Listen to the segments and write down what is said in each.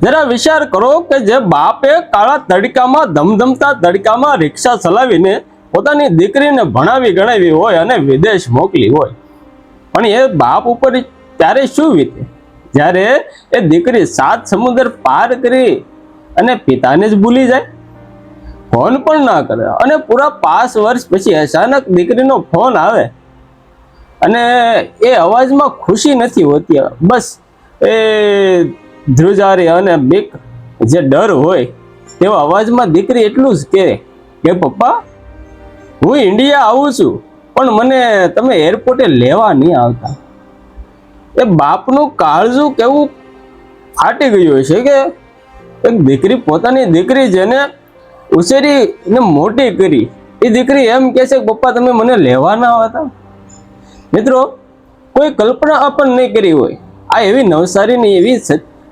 જરા વિચાર કરો કે જે બાપે કાળા તડકામાં ધમધમતા તડકામાં રિક્ષા ચલાવીને પોતાની દીકરીને ભણાવી ગણાવી હોય અને વિદેશ મોકલી હોય, પણ એ બાપ ઉપર ત્યારે શું વીતે જ્યારે એ દીકરી 7 સમુદ્ર પાર કરી અને પિતાને જ ભૂલી જાય, ફોન પણ ના કરે અને પૂરા 5 વર્ષ પછી અચાનક દીકરીનો ફોન આવે અને એ અવાજમાં ખુશી નથી હોતી, બસ એ ધ્રુજારી અને બીક જે ડર હોય તેવા અવાજમાં દીકરી એટલું જ કહે કે પપ્પા હું ઇન્ડિયા આવું છું પણ મને તમે એરપોર્ટે લેવા નહીં આવતા. એ બાપનું કાળજું કેવું ફાટી ગયું છે કે એક દીકરી પોતાની દીકરી જેને ઉછેરી ને મોટી કરી એ દીકરી એમ કહે છે કે પપ્પા તમે મને લેવા ના આવતા. મિત્રો, કોઈ કલ્પના પણ નહીં કરી હોય આ એવી નવસારીની એવી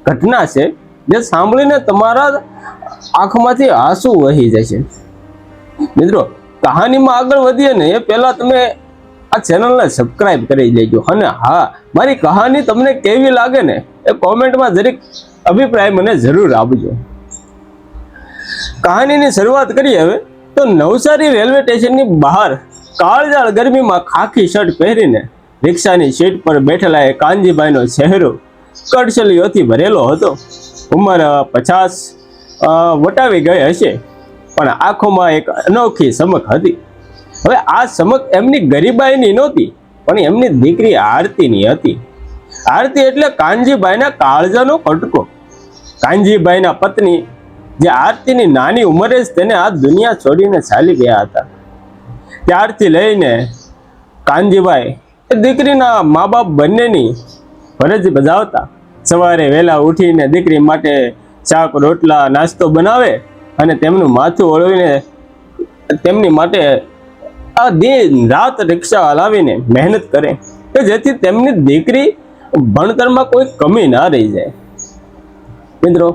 ઘટના છે જે સાંભળીને તમારા આંખમાંથી આંસુ વહી જાય છે. મિત્રો, કહાનીમાં આગળ વધીએ ને એ પહેલા તમે આ ચેનલને સબસ્ક્રાઇબ કરી લેજો અને હા, મારી કહાની તમને કેવી લાગે ને એ કોમેન્ટમાં જરીક અભિપ્રાય મને જરૂર આપજો. કહાનીની શરૂઆત કરીએ હવે તો નવસારી રેલવે સ્ટેશનની બહાર કાળઝાળ ગરમીમાં ખાખી શર્ટ પહેરીને રિક્ષાની સીટ પર બેઠેલા એ કાનજીભાઈનો ચહેરો કડછલીઓથી ભરેલો હતો. ઉંમર 50 વટાવી ગઈ હશે પણ આંખોમાં એક અનોખી ચમક હતી. હવે આ ચમક એમની ગરીબાઈની નહોતી પણ એમની દીકરી આરતીની હતી. આરતી એટલે કાનજીભાઈના કાળજાનો કટકો. કાનજીભાઈના પત્ની જે આરતીની નાની ઉંમરે જ તેને આ દુનિયા છોડીને ચાલી ગયા હતા. ત્યારથી લઈને કાનજીભાઈ એ દીકરીના મા બાપ બંનેની ફરજ બજાવતા. સવારે વહેલા ઉઠીને દીકરી માટે શાક રોટલા નાસ્તો બનાવે અને તેમનું માથું ઓળવીને તેમની માટે આ દિન રાત રિક્ષા હલાવીને મહેનત કરે કે જેથી તેમની દીકરી ભણતરમાં કોઈ કમી ના રહી જાય. મિત્રો,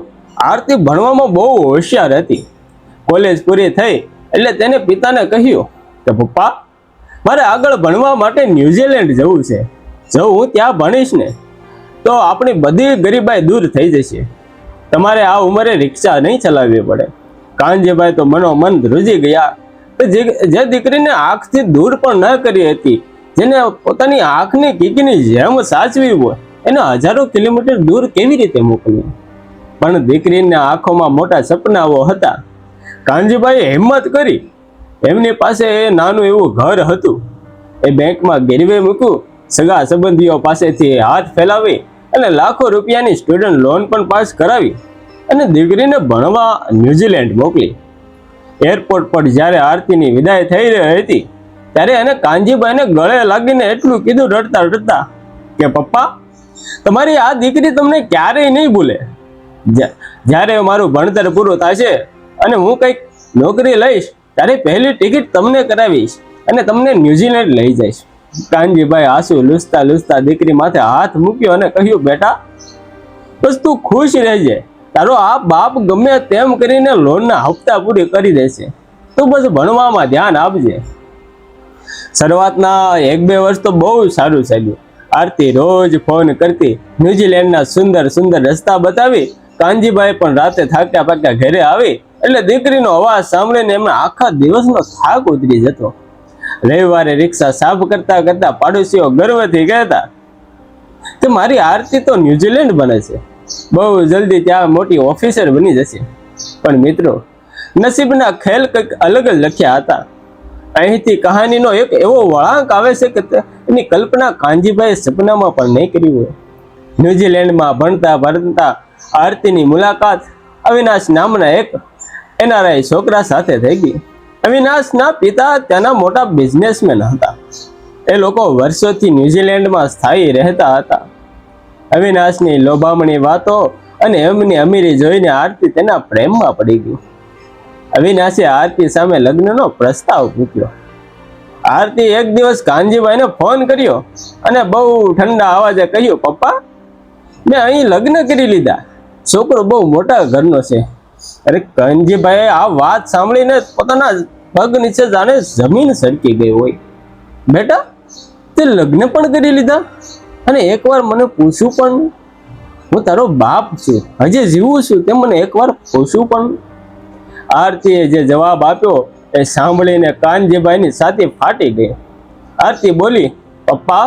આરતી ભણવામાં બહુ હોશિયાર હતી. કોલેજ પૂરી થઈ એટલે તેને પિતાને કહ્યું કે પપ્પા મારે આગળ ભણવા માટે ન્યુઝીલેન્ડ જવું છે. જો હું ત્યાં ભણીશ ને તો આપણી બધી ગરીબાઈ દૂર થઈ જશે. તમારે આ ઉંમરે રિક્ષા નહીં ચલાવવી પડે. કાનજીભાઈ તો મનોમન ધ્રુજી ગયા. જે દીકરીને આંખથી દૂર પણ ન કરી હતી, જેને પોતાની આંખની કીકીની જેમ સાચવી હોય, એને હજારો કિલોમીટર દૂર કેવી રીતે મોકલી? પણ દીકરીના આંખોમાં મોટા સપનાઓ હતા. કાનજીભાઈએ હિંમત કરી. એમની પાસે નાનું એવું ઘર હતું. એ બેંકમાં ગીરવે મૂક્યું, સગા સંબંધીઓ પાસેથી હાથ ફેલાવી અને લાખો રૂપિયાની સ્ટુડન્ટ લોન પણ પાસ કરાવી અને દીકરીને ભણવા ન્યુઝીલેન્ડ મોકલી. એરપોર્ટ પર જ્યારે આરતીની વિદાય થઈ રહી હતી ત્યારે એને કાનજીભાઈને ગળે લાગીને એટલું કીધું રડતા રડતા કે પપ્પા તમારી આ દીકરી તમને ક્યારેય નહીં ભૂલે. જ્યારે મારું ભણતર પૂરું થશે અને હું કંઈક નોકરી લઈશ ત્યારે પહેલી ટિકિટ તમને કરાવીશ અને તમને ન્યુઝીલેન્ડ લઈ જઈશ. કાનજીભાઈ આંસુ લૂછતા લૂછતા દીકરી માથે હાથ મૂક્યો અને કહ્યું બેટા બસ તું ખુશ રહેજે. તારો આ બાપ ગમે તેમ કરીને લોનના હપ્તા પૂરી કરી દેશે. તું બસ ભણવામાં ધ્યાન આપજે. શરૂઆતના 1-2 વર્ષ તો બહુ સારું ચાલ્યું. આરતી રોજ ફોન કરતી, ન્યુઝીલેન્ડના સુંદર સુંદર રસ્તા બતાવી. કાનજીભાઈ પણ રાતે થાક્યા પાક્યા ઘરે આવી એટલે દીકરીનો અવાજ સાંભળીને એમના આખા દિવસનો થાક ઉતરી જતો. રવિવારે રિક્ષા સાફ કરતા કરતા પાડોશીઓ ગર્વથી કહેતા કે મારી આરતી તો ન્યુઝીલેન્ડ બને છે, બહુ જલ્દી ત્યાં મોટી ઓફિસર બની જશે. પણ મિત્રો, નસીબના ખેલ કંઈક અલગ જ લખ્યા હતા. અહીંથી કહાનીનો એક એવો વળાંક આવે છે કે એની કલ્પના કાનજીભાઈએ સપનામાં પણ નહીં કરી હોય. ન્યુઝીલેન્ડમાં ભણતા ભણતા આરતીની મુલાકાત અવિનાશ નામના એક NRI છોકરા સાથે થઈ ગઈ. અવિનાશના પિતા ત્યાંના મોટા બિઝનેસમેન હતા. એ લોકો વર્ષોથી ન્યુઝીલેન્ડમાં સ્થાયી રહેતા હતા. અવિનાશની લોભામણી વાતો અને એમની અમીરી જોઈને આરતી તેના પ્રેમમાં પડી ગઈ. અવિનાશે આરતી સામે લગ્નનો પ્રસ્તાવ મૂક્યો. આરતી એક દિવસ કાનજીભાઈને ફોન કર્યો અને બહુ ઠંડા અવાજે કહ્યું પપ્પા મેં અહીં લગ્ન કરી લીધા. છોકરો બહુ મોટા ઘરનો છે. અરે કાનજીભાઈ આ વાત સાંભળીને પોતાના પગ નીચે જાણે જમીન સરકી ગઈ હોય. બેટા તે લગ્ન પણ કરી લીધા અને એકવાર મને પૂછ્યું પણ? હું તારો બાપ છું, હજી જીવું છું, તે મને એકવાર પૂછ્યું પણ? આરતીએ જે જવાબ આપ્યો એ સાંભળીને કાનજીભાઈની છાતી ફાટી ગઈ. આરતી બોલી, પપ્પા,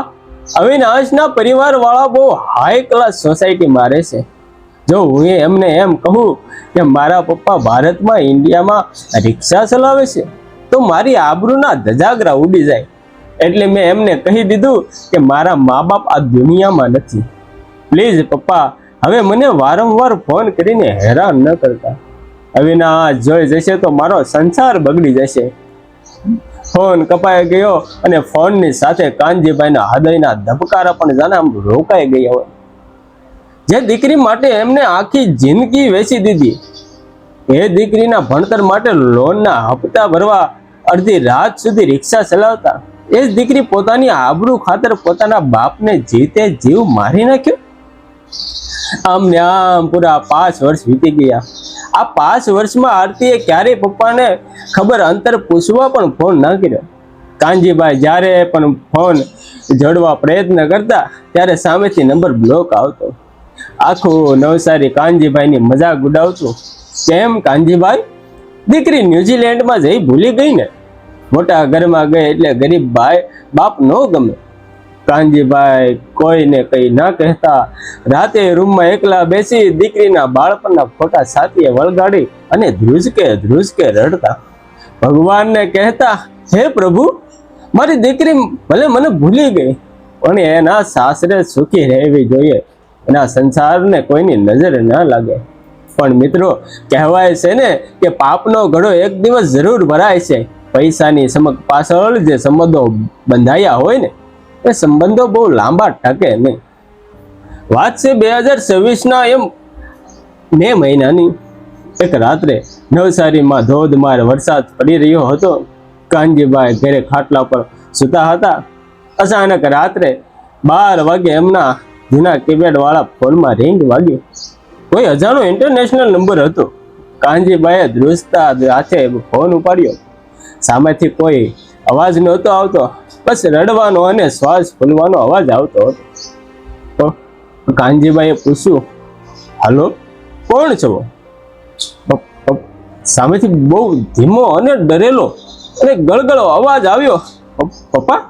અવિનાશના પરિવાર વાળા બહુ હાઈ ક્લાસ સોસાયટીમાં રહે છે. જો હું એમને એમ કહું કે મારા પપ્પા ભારતમાં, ઇન્ડિયામાં રિક્ષા ચલાવે છે, તો મારી આબરૂના ધજાગરા ઉડી જાય. એટલે મેં એમને કહી દીધું કે મારા મા બાપ આ દુનિયામાં નથી. પ્લીઝ પપ્પા, હવે મને વારંવાર ફોન કરીને હેરાન ન કરતા. અવિનાશ જોઈ જશે તો મારો સંસાર બગડી જશે. ફોન કપાઈ ગયો અને ફોનની સાથે કાનજીભાઈના હૃદયના ધબકારા પણ જાણે આમ રોકાઈ ગયા હોય. જે દીકરી માટે એમને આખી જિંદગી વેચી દીધી, એ દીકરીના ભણતર માટે લોનના હપ્તા ભરવા અડધી રાત સુધી રિક્ષા ચલાવતા, એ જ દીકરી પોતાની આબરૂ ખાતર પોતાના બાપને જીતે જીવ મારી નાખ્યો. આમ ને આમ પૂરા 5 વર્ષ વીતી ગયા. આ 5 વર્ષમાં આરતીએ ક્યારેય પપ્પાને ખબર અંતર પૂછવા પણ ફોન ના કર્યો. કાનજીભાઈ જ્યારે પણ ફોન જોડવા પ્રયત્ન કરતા ત્યારે સામેથી નંબર બ્લોક આવતો. આખું નવસારી કાનજીભાઈની મજાક ઉડાવતું. કેમ કાનજીભાઈ, દીકરી ન્યુઝીલેન્ડમાં જઈ ભૂલી ગઈ ને? મોટા ઘરમાં ગઈ એટલે ગરીબ ભાઈ બાપ ન ગમે. કાનજીભાઈ કોઈને કઈ ના કહેતા રાતે રૂમમાં એકલા બેસી દીકરીના બાળપણના ફોટા સાથીએ વળગાડી અને ધ્રુજકે રડતા. ભગવાનને કહેતા, હે પ્રભુ, મારી દીકરી ભલે મને ભૂલી ગઈ પણ એના સાસરે સુખી રહેવી જોઈએ, એના સંસારને કોઈની નજર ન લાગે. પણ મિત્રો, કહેવાય છે ને કે પાપનો ઘડો એક દિવસ જરૂર ભરાય છે. પૈસાની સમક પાછળ જે સંબંધો બંધાયા હોય ને, એ સંબંધો બહુ લાંબા ટકે નહીં. વાત છે 2026ના મે મહિનાની. એક રાત્રે નવસારીમાં ધોધમાર વરસાદ પડી રહ્યો હતો. કાનજીભાઈ ઘરે ખાટલા પર સૂતા હતા. અચાનક રાત્રે 12 વાગે એમના જૂના કીપેડ વાળા ફોનમાં રિંગ વાગ્યું. કોઈ અજાણો ઇન્ટરનેશનલ નંબર હતો. કાનજીભાઈએ ધ્રુજતા હાથે ફોન ઉપાડ્યો. સામેથી કોઈ અવાજ નહોતો આવતો, બસ રડવાનો અને શ્વાસ ફૂલવાનો અવાજ આવતો હતો. કાનજીભાઈએ પૂછ્યું, હલો, કોણ છો? સામેથી બહુ ધીમો અને ડરેલો અને ગળગળો અવાજ આવ્યો, પપ્પા.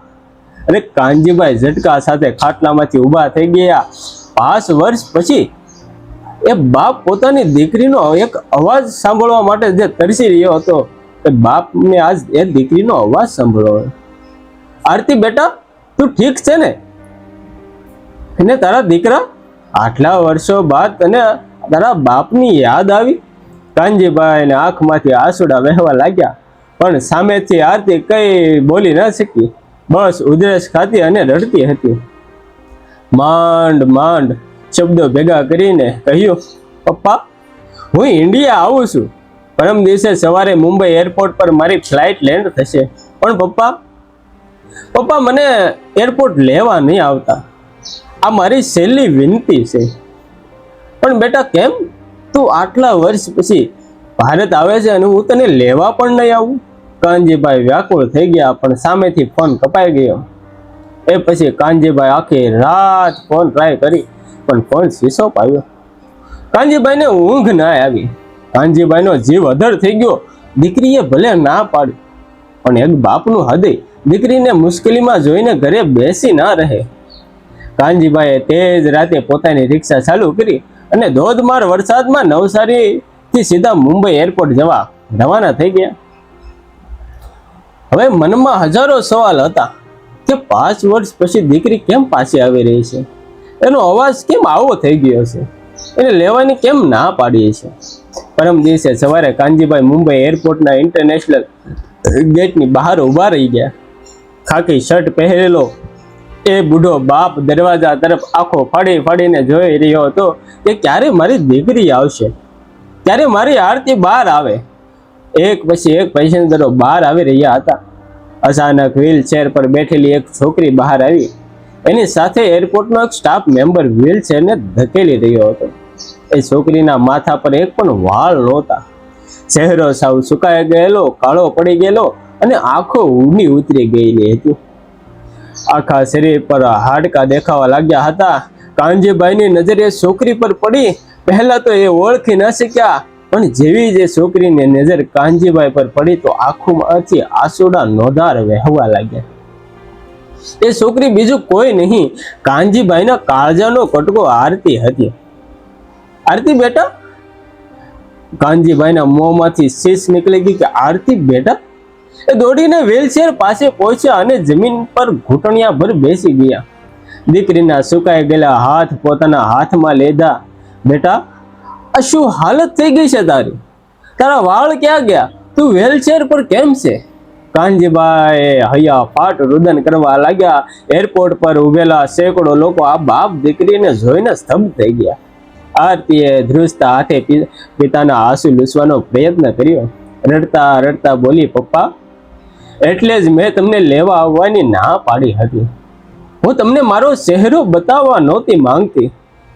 અને કાનજીભાઈ ઝટકા સાથે ખાટલામાંથી ઊભા થઈ ગયા. 5 વર્ષ પછી એ બાપ પોતાની દીકરીનો એક અવાજ સાંભળવા માટે જે તરસી રહ્યો હતો, એ બાપને આજ એ દીકરીનો અવાજ સાંભળવો. આરતી બેટા, તું ઠીક છે ને? અને તારા દીકરા, આટલા વર્ષો બાદ તને તારા બાપની યાદ આવી? કાનજીભાઈને આંખમાંથી આંસુડા વહેવા લાગ્યા, પણ સામેથી આરતી કઈ બોલી ન શકી. બસ ઉધરસ ખાતી અને રડતી હતી. માંડ શબ્દો ભેગા કરીને કહ્યું, પપ્પા, હું ઇન્ડિયા આવું છું. પરમ દિવસે સવારે મુંબઈ એરપોર્ટ પર મારી ફ્લાઇટ લેન્ડ થશે. પણ પપ્પા, મને એરપોર્ટ લેવા નહીં આવતા. આ મારી છેલ્લી વિનંતી છે. પણ બેટા, કેમ? તું આટલા વર્ષ પછી ભારત આવે છે અને હું તને લેવા પણ નહીં આવું? કાનજીભાઈ વ્યાકુળ થઈ ગયા, પણ સામેથી ફોન કપાઈ ગયો. એ પછી કાનજીભાઈ આખી રાત ફોન ટ્રાય કરી, પણ ફોન સ્વિચ ઓફ આવ્યો. કાનજીભાઈને ઊંઘ ના આવી. કાનજીભાઈનો જીવ અધર થઈ ગયો. દીકરીએ ભલે ના પાડી, પણ એક બાપનું હૃદય દીકરીને મુશ્કેલીમાં જોઈને ઘરે બેસી ના રહે. કાનજીભાઈએ તેજ રાતે પોતાની રિક્ષા ચાલુ કરી અને ધોધમાર વરસાદમાં નવસારીથી સીધા મુંબઈ એરપોર્ટ જવા રવાના થઈ ગયા. હવે મનમાં હજારો સવાલ હતા કે 5 વર્ષ પછી દીકરી કેમ પાછી આવી રહી છે? એનો અવાજ કેમ આવો થઈ ગયો છે? એને લેવાની કેમ ના પાડી છે? પરમ દિવસે સવારે કાનજીભાઈ મુંબઈ એરપોર્ટના ઇન્ટરનેશનલ ગેટની બહાર ઊભા રહી ગયા. ખાકી શર્ટ પહેરેલો એ બુઢો બાપ દરવાજા તરફ આંખો ફાડીને જોઈ રહ્યો હતો કે ક્યારે મારી દીકરી આવશે, ક્યારે મારી આરતી બહાર આવે. એક પછી એક પેસેન્જરો બહાર આવી રહ્યા હતા. અચાનક વ્હીલચેર પર બેઠેલી એક છોકરી બહાર આવી. એની સાથે એરપોર્ટનો એક સ્ટાફ મેમ્બર વ્હીલચેરને ધકેલી રહ્યો હતો. એ છોકરીના માથા પર એક પણ વાળ નહોતા. ચહેરો સાવ સુકાઈ ગયેલો, કાળો પડી ગયેલો અને આંખો ઊંડી ઉતરી ગયેલી હતી. આખા શરીર પર હાડકા દેખાવા લાગ્યા હતા. કાનજીભાઈની નજર એ છોકરી પર પડી. પહેલા તો એ ઓળખી ન શક્યા, પણ જેવી જ છોકરીની નજર કાનજીભાઈ પર પડી તો આંખોમાંથી આંસુડા નોધાર વહેવા લાગ્યા. એ છોકરી બીજું કોઈ નહીં, કાનજીભાઈના કાળજાનો કટકો આરતી હતી. આરતી બેટા? કાનજીભાઈના મોંમાંથી શીશ નીકળી ગઈ કે આરતી બેટા? એ દોડીને વ્હીલચેર પાસે પહોંચ્યા અને જમીન પર ઘૂંટણિયા ભર બેસી ગયા. દીકરીના સુકાઈ ગયેલા હાથ પોતાના હાથમાં લીધા. બેટા, આ શું હાલત થઈ ગઈ છે તારી? તારા વાળ ક્યાં ગયા? તું વ્હીલચેર પર કેમ છે? કાનજીભાઈ હૈયા ફાટ રુદન કરવા લાગ્યા. એરપોર્ટ પર ઉભેલા સેંકડો લોકો આ બાપ દીકરીને જોઈને સ્તબ્ધ થઈ ગયા. આરતીએ ધ્રુજતા હાથે પિતાના આંસુ લૂછવાનો પ્રયત્ન કર્યો. રડતા રડતા બોલી, પપ્પા, એટલે જ મેં તમને લેવા આવવાની ના પાડી હતી. હું તમને મારો ચહેરો બતાવવા નહોતી માંગતી.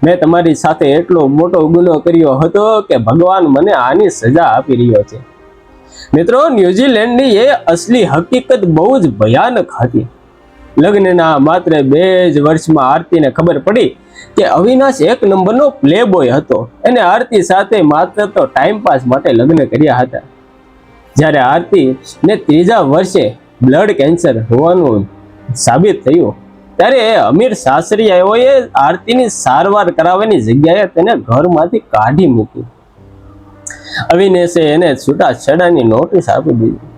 મેં તમારી સાથે એટલો મોટો ગુનો કર્યો હતો કે ભગવાન મને આની સજા આપી રહ્યો છે. મિત્રો, ન્યુઝીલેન્ડની એ અસલી હકીકત બહુ જ ભયાનક હતી. લગ્નના માત્ર 2 જ વર્ષમાં આરતીને ખબર પડી કે અવિનાશ 1 નંબરનો પ્લે બોય હતો. એને આરતી સાથે માત્ર તો ટાઈમ પાસ માટે લગ્ન કર્યા હતા. જ્યારે આરતી ને 3જા વર્ષે બ્લડ કેન્સર હોવાનું સાબિત થયું, ત્યારે એ અમીર સાસરીયાઓએ આરતીની સારવાર કરાવવાની જગ્યાએ તેને ઘરમાંથી કાઢી મૂકી. અવિનાશે એને છૂટાછેડાની નોટિસ આપી દીધી.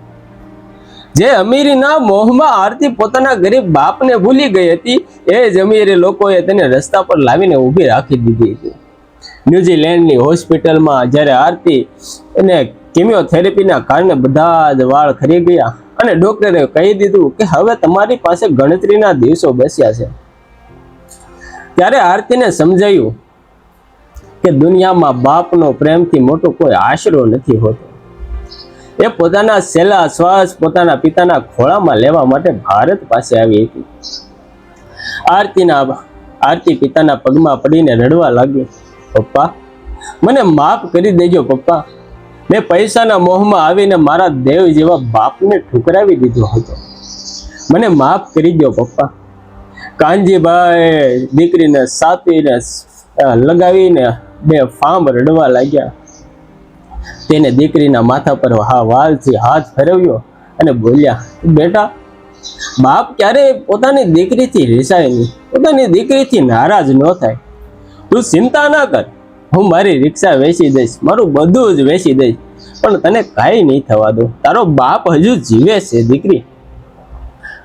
જે અમીરીના મોહમાં આરતી પોતાના ગરીબ બાપને ભૂલી ગઈ હતી, એ જ અમીર લોકોએ તેને રસ્તા પર લાવીને ઊભી રાખી દીધી હતી. ન્યુઝીલેન્ડની હોસ્પિટલમાં જ્યારે આરતી એને કેમિયોથેરાપીના કારણે બધા જ વાળ ખરી ગયા અને ડોક્ટરે કહી દીધું કે હવે તમારી પાસે ગણતરીના દિવસો બચ્યા છે, ત્યારે આરતીને સમજાયું કે દુનિયામાં બાપનો પ્રેમથી મોટો કોઈ આશરો નથી હોતો. એ પોતાના છેલ્લા શ્વાસ પોતાના પિતાના ખોળામાં લેવા માટે ભારત પાસે આવી હતી. આરતી પિતાના પગમાં પડીને રડવા લાગી. પપ્પા, મને માફ કરી દેજો પપ્પા. મેં પૈસાના મોહમાં આવીને મારા દેવ જેવા બાપને ઠુકરાવી દીધો હતો. મને માફ કરી દો પપ્પા. કાનજીભાઈ દીકરીને સાતીને લગાવીને બે ફામ રડવા લાગ્યા. તેને દીકરીના માથા પર વાલથી હાથ ફેરવ્યો અને બોલ્યા, બેટા, બાપ ક્યારેય પોતાની દીકરીથી રીસાય નહીં, પોતાની દીકરીથી નારાજ ન થાય. તું ચિંતા ના કર, હું મારી રિક્ષા વેચી દઈશ, મારું બધું જ વેચી દઈશ, પણ તને કાંઈ નહીં થવા દો. તારો બાપ હજુ જીવે છે દીકરી.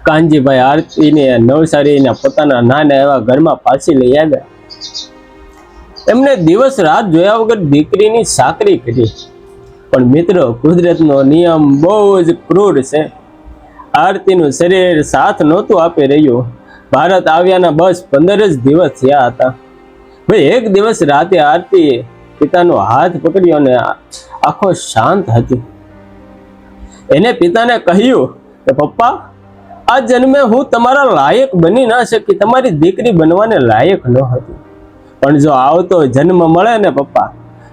કાનજીભાઈ આરતીને નવસારીના પોતાના નાના એવા ઘરમાં પાછી લઈ આવ્યા. એમને દિવસ રાત જોયા વગર દીકરીની સાકરી કરી. પણ મિત્રો, કુદરતનો નિયમ બહુ જ ક્રૂર છે. આરતીનું શરીર સાથ નહોતું આપી રહ્યું. ભારત આવ્યાના બસ 15 જ દિવસ થયા હતા. ભાઈ, એક દિવસ રાતે આરતીએ પિતાનો હાથ પકડ્યો અને આંખો શાંત હતી. એને પિતાને કહ્યું કે પપ્પા, આ જન્મે હું તમારા લાયક બની ના શકી, તમારી દીકરી બનવાને લાયક ન હતી. પણ જો આવતો જન્મ મળે ને પપ્પા,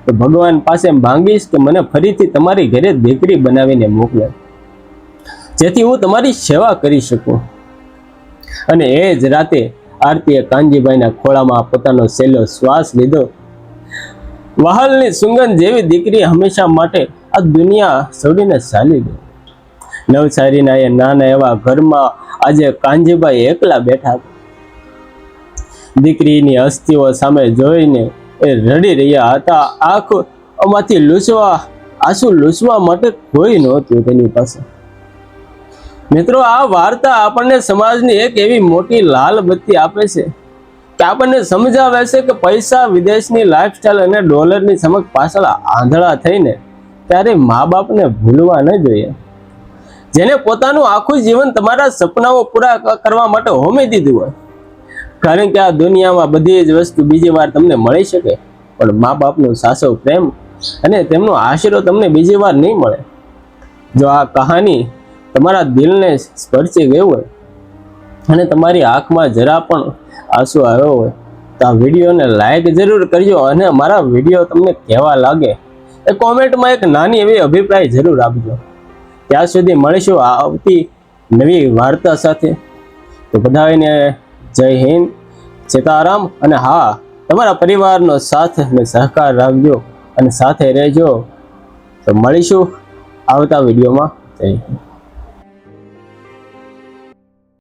તો ભગવાન પાસે માંગીશ કે મને ફરીથી તમારી ઘરે દીકરી બનાવીને મોકલે, જેથી હું તમારી સેવા કરી શકું. અને એ જ રાતે આરતીએ કાનજીભાઈના ખોળામાં પોતાનો છેલ્લો શ્વાસ લીધો. વહાલની સુગંધ જેવી દીકરી હંમેશા માટે આ દુનિયા છોડીને ચાલી ગઈ. નવસારીના એ નાના એવા ઘરમાં આજે કાનજીભાઈ એકલા બેઠા હતા. દીકરીની અસ્થિઓ સામે જોઈને એ રડી રહ્યા હતા. આંખોમાંથી આંસુ લૂછવા માટે કોઈ નહોતું તેની પાસે. મિત્રો, આ વાર્તા આપણને સમાજની એક એવી મોટી લાલ બત્તી આપે છે કે આપણને સમજાવે છે કે પૈસા, વિદેશની લાઈફસ્ટાઈલ અને ડોલરની સમક્ષ પાછળ આંધળા થઈને ત્યારે મા બાપને ભૂલવા ન જોઈએ. જેને પોતાનું આખું જીવન તમારા સપનાઓ પૂરા કરવા માટે હોમી દીધું હોય. કારણ કે આ દુનિયામાં બધી જ વસ્તુ બીજી વાર તમને મળી શકે, પણ મા બાપનો સાચો પ્રેમ અને તેમનો આશરો તમને બીજી વાર નહીં મળે. જો આ કહાની તમારા દિલને સ્પર્શી ગયું હોય અને તમારી આંખમાં જરા પણ આંસુ આવ્યો હોય તો આ વિડીયોને લાઈક જરૂર કરજો. અને મારા વિડીયો તમને કેવા લાગે એ કોમેન્ટમાં એક નાની એવી અભિપ્રાય જરૂર આપજો. ત્યાં સુધી મળીશું આવતી નવી વાર્તા સાથે. તો બધાને જય હિન્દ. સીતારામ. અને હા, તમારા પરિવારનો સાથ અને સહકાર રાખજો અને સાથે રહેજો. તો મળીશું આવતા વિડીયોમાં. જય હિન્દ.